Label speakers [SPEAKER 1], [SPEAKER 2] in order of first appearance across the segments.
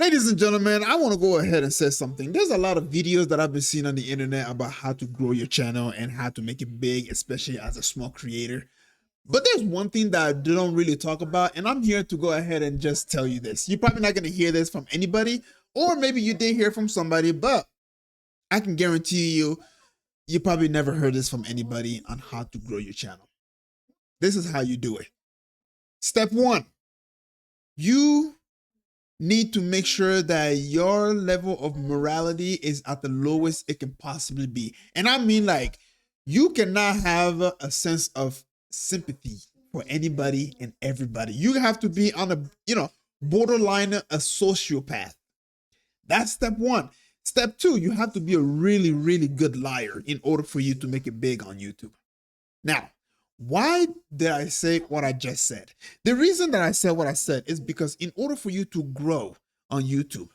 [SPEAKER 1] Ladies and gentlemen, I want to go ahead and say something. There's a lot of videos that I've been seeing on the internet about how to grow your channel and how to make it big, especially as a small creator. But there's one thing that I don't really talk about, and I'm here to go ahead and just tell you this. You're probably not going to hear this from anybody, or maybe you did hear from somebody, but I can guarantee you probably never heard this from anybody on how to grow your channel. This is how you do it. Step one, you need to make sure that your level of morality is at the lowest it can possibly be. And I mean, like, you cannot have a sense of sympathy for anybody and everybody. You have to be on a, borderline a sociopath. That's step one. Step two, you have to be a really, really good liar in order for you to make it big on YouTube. Now, why did I say what I just said? The reason that I said what I said is because in order for you to grow on YouTube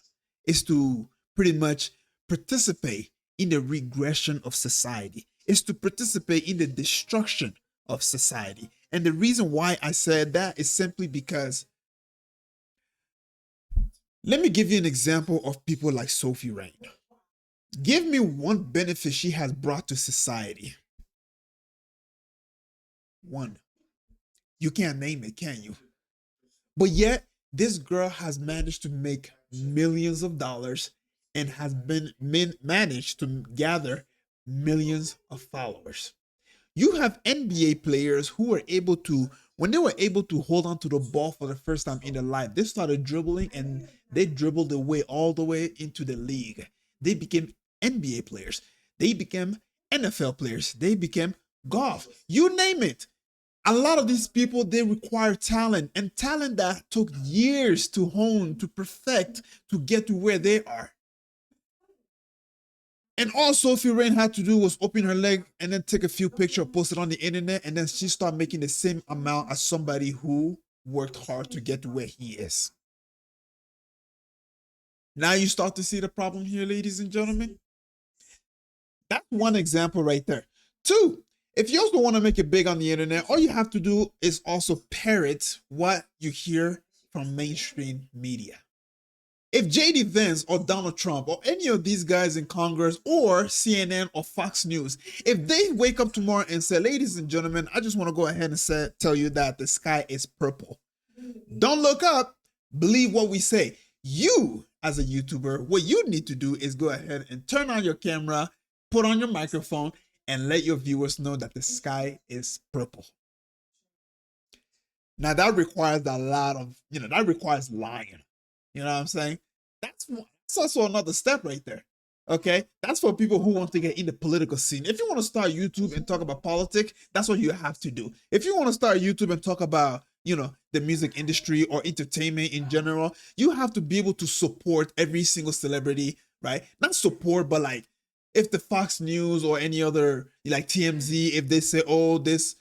[SPEAKER 1] is to pretty much participate in the regression of society, is to participate in the destruction of society. And the reason why I said that is simply because, let me give you an example of people like Sophie Rain. Give me one benefit she has brought to society. One. You can't name it, can you? But yet, this girl has managed to make millions of dollars and has managed to gather millions of followers. You have NBA players who were able to, when they were able to hold on to the ball for the first time in their life, they started dribbling and they dribbled their way all the way into the league. They became NBA players. They became NFL players. They became golf. You name it. A lot of these people, they require talent, and talent that took years to hone, to perfect, to get to where they are. And all Sophie Rain had to do was open her leg and then take a few pictures, post it on the internet, and then she started making the same amount as somebody who worked hard to get to where he is. Now you start to see the problem here, ladies and gentlemen. That's one example right there. Two, if you also want to make it big on the internet, all you have to do is also parrot what you hear from mainstream media. If JD Vance or Donald Trump or any of these guys in Congress or CNN or Fox News, if they wake up tomorrow and say, ladies and gentlemen, I just want to go ahead and tell you that the sky is purple. Don't look up, believe what we say. You, as a YouTuber, what you need to do is go ahead and turn on your camera, put on your microphone, and let your viewers know that the sky is purple. Now that requires a lot of, that requires lying. You know what I'm saying? That's also another step right there. Okay? That's for people who want to get in the political scene. If you want to start YouTube and talk about politics, that's what you have to do. If you want to start YouTube and talk about, the music industry or entertainment in general, you have to be able to support every single celebrity, right? Not support, but like, if the Fox News or any other, like TMZ, if they say, oh, this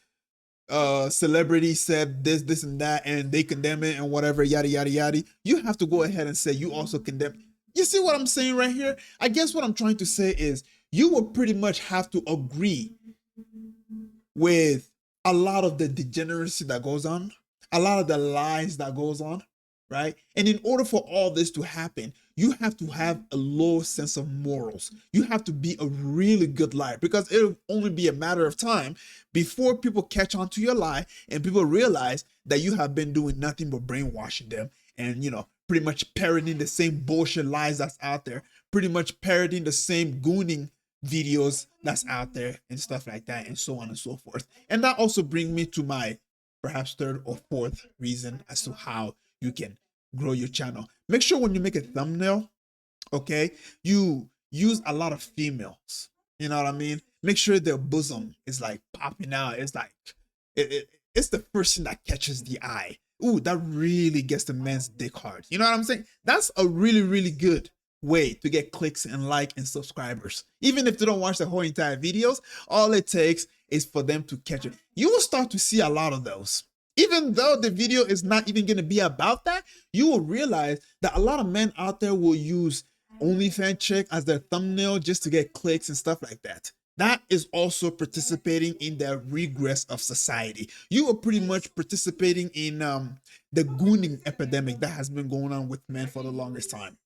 [SPEAKER 1] celebrity said this and that, and they condemn it and whatever, yada, yada, yada, you have to go ahead and say you also condemn. You see what I'm saying right here? I guess what I'm trying to say is you will pretty much have to agree with a lot of the degeneracy that goes on, a lot of the lies that goes on, right? And in order for all this to happen, you have to have a low sense of morals. You have to be a really good liar, because it'll only be a matter of time before people catch on to your lie and people realize that you have been doing nothing but brainwashing them and, pretty much parroting the same bullshit lies that's out there, pretty much parroting the same gooning videos that's out there and stuff like that, and so on and so forth. And that also brings me to my perhaps third or fourth reason as to how you can grow your channel. Make sure when you make a thumbnail, okay, you use a lot of females. You know what I mean? Make sure their bosom is like popping out. It's like it's the first thing that catches the eye. Ooh, that really gets the man's dick hard. You know what I'm saying? That's a really, really good way to get clicks and like and subscribers. Even if they don't watch the whole entire videos, all it takes is for them to catch it. You will start to see a lot of those. Even though the video is not even going to be about that, you will realize that a lot of men out there will use OnlyFans chick as their thumbnail just to get clicks and stuff like that. that is also participating in the regress of society. You are pretty much participating in the gooning epidemic that has been going on with men for the longest time.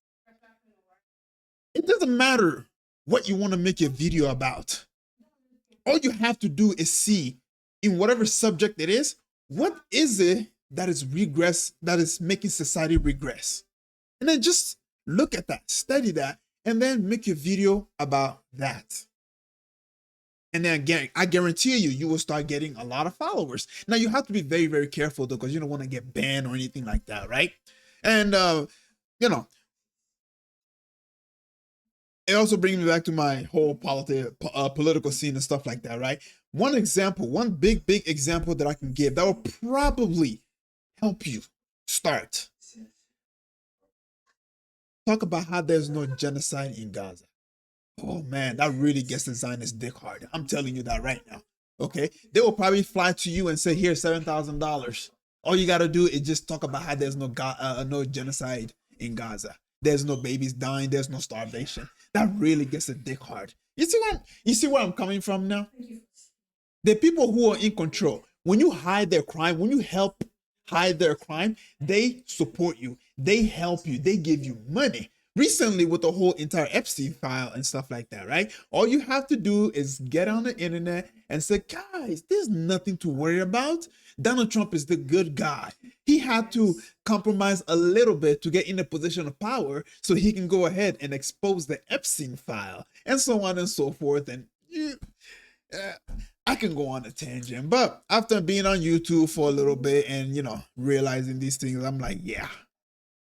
[SPEAKER 1] It doesn't matter what you want to make your video about. All you have to do is see in whatever subject it is, what is it that is regress, that is making society regress? And then just look at that, study that, and then make your video about that. And then again, I guarantee you, you will start getting a lot of followers. Now you have to be very, very careful though, because you don't want to get banned or anything like that, right? And you know, it also brings me back to my whole political scene and stuff like that, right? One example, one big example that I can give that will probably help you start. Talk about how there's no genocide in Gaza. Oh man, that really gets the Zionist dick hard. I'm telling you that right now. Okay, they will probably fly to you and say, "Here's $7,000." All you gotta do is just talk about how there's no genocide in Gaza. There's no babies dying. There's no starvation. That really gets the dick hard. You see where I'm coming from now? The people who are in control, when you hide their crime, when you help hide their crime, they support you. They help you. They give you money. Recently, with the whole entire Epstein file and stuff like that, right? All you have to do is get on the internet and say, guys, there's nothing to worry about. Donald Trump is the good guy. He had to compromise a little bit to get in a position of power so he can go ahead and expose the Epstein file and so on and so forth. And I can go on a tangent, but after being on YouTube for a little bit and, realizing these things, I'm like, yeah,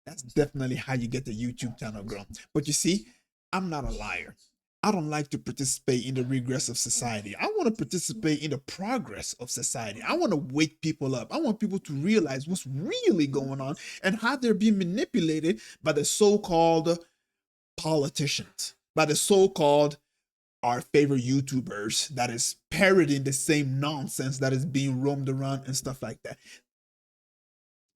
[SPEAKER 1] that's definitely how you get the YouTube channel grown. But you see, I'm not a liar. I don't like to participate in the regress of society. I want to participate in the progress of society. I want to wake people up. I want people to realize what's really going on and how they're being manipulated by the so-called politicians, by the so-called our favorite YouTubers that is parodying the same nonsense that is being roamed around and stuff like that.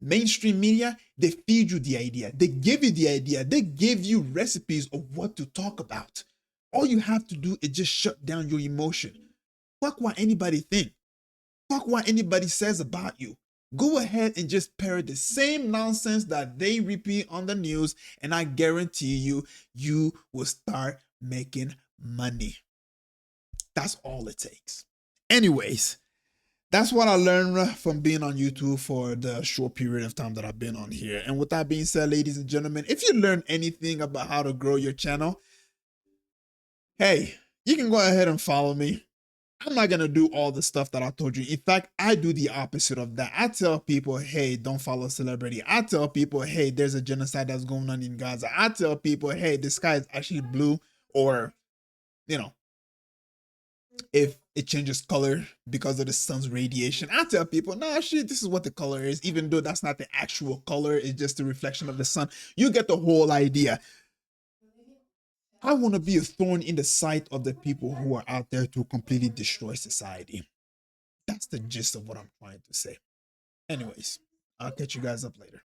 [SPEAKER 1] Mainstream media, they feed you the idea. They give you the idea. They give you recipes of what to talk about. All you have to do is just shut down your emotion. Fuck what anybody think. Fuck what anybody says about you. Go ahead and just parrot the same nonsense that they repeat on the news, and I guarantee you, you will start making money. That's all it takes. Anyways, that's what I learned from being on YouTube for the short period of time that I've been on here. And with that being said, ladies and gentlemen, if you learned anything about how to grow your channel, hey, you can go ahead and follow me. I'm not going to do all the stuff that I told you. In fact, I do the opposite of that. I tell people, hey, don't follow a celebrity. I tell people, hey, there's a genocide that's going on in Gaza. I tell people, hey, the sky is actually blue, or, if it changes color because of the sun's radiation. I tell people, nah, shit, this is what the color is, even though that's not the actual color, it's just a reflection of the sun. You get the whole idea. I want to be a thorn in the sight of the people who are out there to completely destroy society. That's the gist of what I'm trying to say. Anyways, I'll catch you guys up later.